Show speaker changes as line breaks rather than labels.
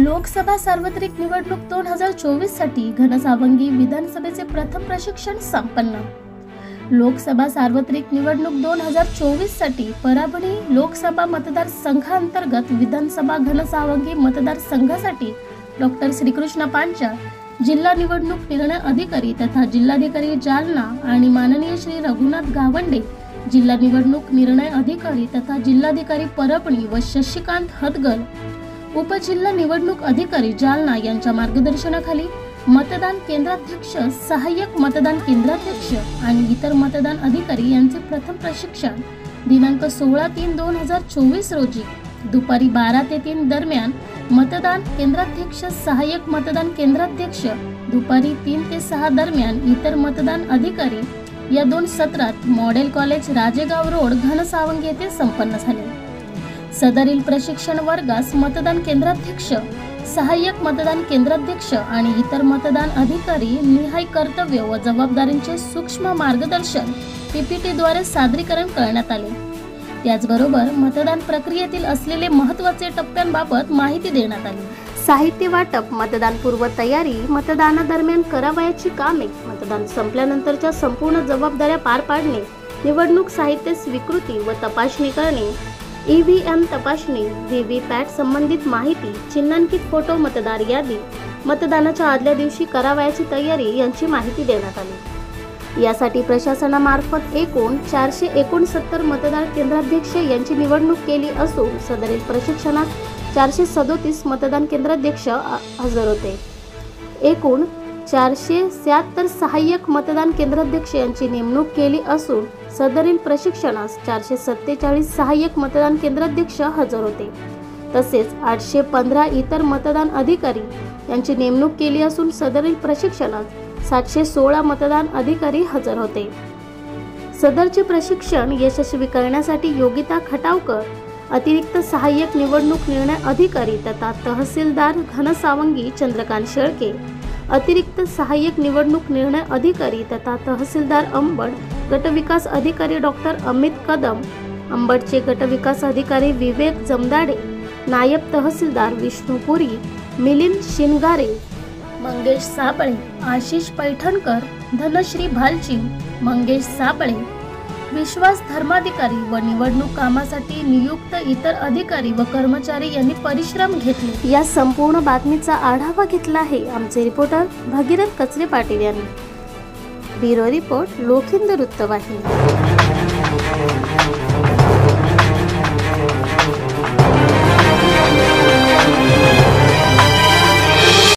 लोकसभा सार्वत्रिक निवडणूक 2024 साठी घनसावंगी विधानसभेचे प्रथम प्रशिक्षण संपन्न। लोकसभा सार्वत्रिक निवडणूक 2024 साठी परभणी लोकसभा मतदारसंघांतर्गत विधानसभा घनसावंगी मतदारसंघासाठी डॉक्टर श्रीकृष्ण पांचाळ जिल्हा निवडणूक निर्णय अधिकारी तथा जिल्हाधिकारी जालना आणि माननीय श्री रघुनाथ गावंडे जिल्हा निवडणूक निर्णय अधिकारी तथा जिल्हाधिकारी परभणी व शशिकांत हदगल उपजिल्हा निवडणूक अधिकारी जालना यांच्या मार्गदर्शनाखाली मतदान केंद्राध्यक्ष, सहाय्यक मतदान केंद्राध्यक्ष आणि इतर मतदान अधिकारी यांचे प्रथम प्रशिक्षण दिनांक 16/3/2024 रोजी दुपारी 12 ते 3 दरम्यान मतदान केंद्राध्यक्ष, सहाय्यक मतदान केंद्राध्यक्ष दुपारी 3 ते 6 दरम्यान इतर मतदान अधिकारी या 2 सत्रात model college Rajegaon road Ghansawangi येथे संपन्न झाले। सदरील प्रशिक्षण वर्गास मतदान केंद्राध्यक्ष, सहाय्यक मतदान केंद्राध्यक्ष आणि इतर मतदान अधिकारी निहाय कर्तव्य व जबाबदारींचे सूक्ष्म मार्गदर्शन पीपीटी द्वारे सादरीकरण करण्यात आले। त्याचबरोबर मतदान प्रक्रियेतील असलेले महत्त्वाचे टप्प्यांबाबत माहिती देण्यात आली। साहित्य वाटप, मतदान पूर्व तयारी, मतदानादरम्यान करावयाची कामे, मतदान संपल्यानंतरच्या संपूर्ण जबाबदाऱ्या पार पाडणे, निवडणूक साहित्य स्वीकृती व तपासणी करणे, ईव्हीएम तपासणी, व्हीव्हीपॅट संबंधित माहिती, चिन्हांकित फोटो, मतदार यादी, मतदानाच्या आदल्या दिवशी करावयाची तयारी यांची माहिती देण्यात आली। यासाठी प्रशासनामार्फत एकूण 469 मतदार केंद्राध्यक्ष यांची निवडणूक केली असून सदरील प्रशिक्षणात 437 मतदान केंद्राध्यक्ष हजर होते। एकूण 476 सहाय्यक मतदान केंद्राध्यक्ष यांची नेमणूक केली असून सदरील प्रशिक्षणास 447 सहाय्यक मतदान केंद्राध्यक्ष हजर होते। तसेच 815 इतर मतदान अधिकारी यांची नेमणूक केली असून सदरील प्रशिक्षणात 716 मतदान अधिकारी हजर होते। सदरचे प्रशिक्षण यशस्वी करण्यासाठी योगिता खटावकर, अतिरिक्त सहाय्यक निवडणूक निर्णय अधिकारी तथा तहसीलदार घनसावंगी चंद्रकांत शेळके, अतिरिक्त सहाय्यक निवडणूक निर्णय अधिकारी तथा तहसीलदार अंबड, गटविकास अधिकारी डॉक्टर अमित कदम, अंबडचे गटविकास अधिकारी विवेक जमदाडे, नायब तहसीलदार विष्णुपुरी, मिलिंद शिनगारे, मंगेश साबळे, आशिष पैठणकर, धनश्री भालची, मंगेश साबळे, विश्वास धर्माधिकारी व निवडणूक कामासाठी नियुक्त इतर अधिकारी व कर्मचारी यांनी परिश्रम घेतले। या संपूर्ण बातमीचा आढावा घेतला आहे आमचे रिपोर्टर भगीरथ कचरे पाटील यांनी। ब्युरो रिपोर्ट लोखिंद वृत्तवाहिनी।